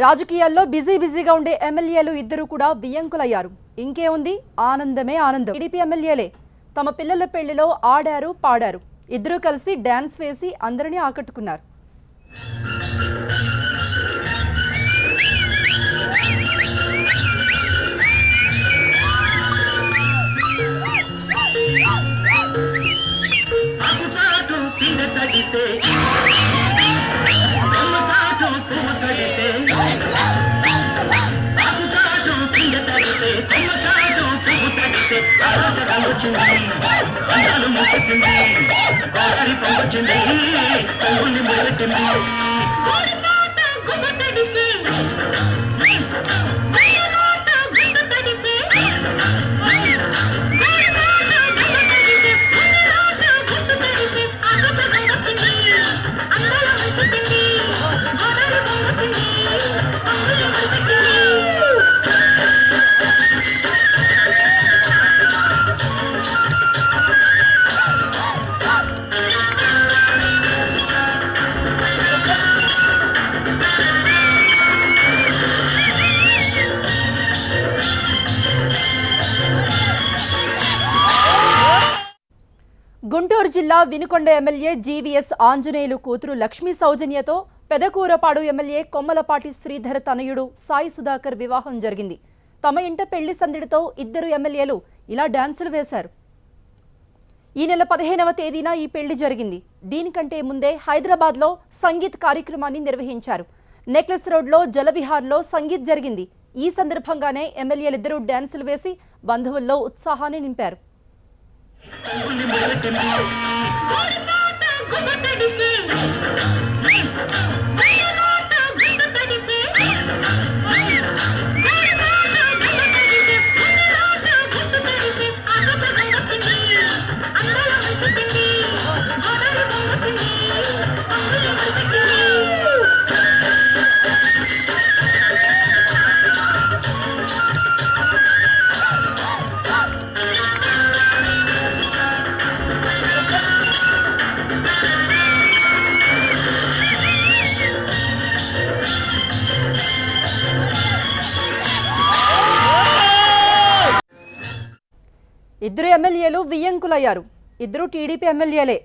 రాజకీయాల్లో బిజీగా ఉండే ఎమ్మెల్యేలు ఇద్దరు కూడా వియంకులయ్యారు. ఇంకేముంది, ఆనందమే ఆనందం. టీడీపీ ఎమ్మెల్యేలే తమ పిల్లల పెళ్లిలో ఆడారు పాడారు. ఇద్దరు కలిసి డాన్స్ వేసి అందరినీ ఆకట్టుకున్నారు. గుంటూరు జిల్లా వినుకొండ ఎమ్మెల్యే జీవీఎస్ ఆంజనేయులు కూతురు లక్ష్మీ సౌజన్యతో పెదకూరపాడు ఎమ్మెల్యే కొమ్మలపాటి శ్రీధర్ తనయుడు సాయి సుధాకర్ వివాహం జరిగింది. తమ ఇంట పెళ్లి సందడితో ఇద్దరు ఎమ్మెల్యేలు ఇలా డాన్సులు వేశారు. ఈ నెల 15వ తేదీన ఈ పెళ్లి జరిగింది. దీనికంటే ముందే హైదరాబాద్లో సంగీత్ కార్యక్రమాన్ని నిర్వహించారు. నెక్లెస్ రోడ్లో జలవిహార్లో సంగీత్ జరిగింది. ఈ సందర్భంగానే ఎమ్మెల్యేలిద్దరూ డాన్సులు వేసి బంధువుల్లో ఉత్సాహాన్ని నింపారు. ఇద్దరు ఎమ్మెల్యేలు వియ్యంకులయ్యారు. ఇద్దరు టీడీపీ ఎమ్మెల్యేలే.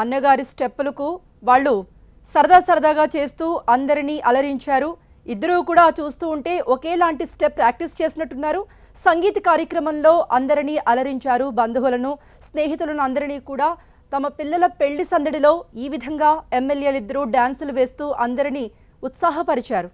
అన్నగారి స్టెప్పులకు వాళ్ళు సరదాగా చేస్తూ అందరినీ అలరించారు. ఇద్దరూ కూడా చూస్తూ ఉంటే ఒకేలాంటి స్టెప్ ప్రాక్టీస్ చేసినట్టున్నారు. సంగీత కార్యక్రమంలో అందరినీ అలరించారు. బంధువులను, స్నేహితులను అందరినీ కూడా తమ పిల్లల పెళ్లి సందడిలో ఈ విధంగా ఎమ్మెల్యేలిద్దరూ డాన్సులు వేస్తూ అందరినీ ఉత్సాహపరిచారు.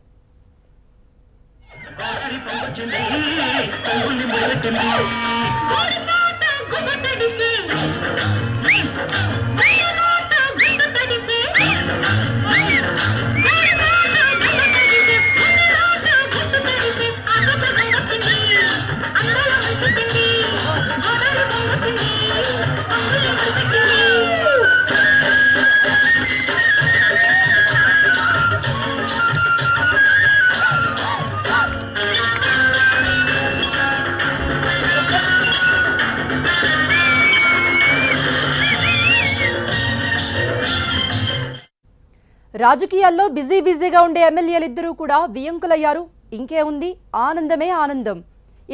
రాజకీయాల్లో బిజీగా ఉండే ఎమ్మెల్యేలిద్దరూ కూడా వియంకులయ్యారు. ఇంకేముంది, ఆనందమే ఆనందం.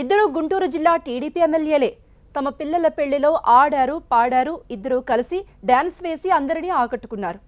ఇద్దరు గుంటూరు జిల్లా టీడీపీ ఎమ్మెల్యేలే తమ పిల్లల పెళ్లిలో ఆడారు పాడారు. ఇద్దరు కలిసి డాన్స్ వేసి అందరినీ ఆకట్టుకున్నారు.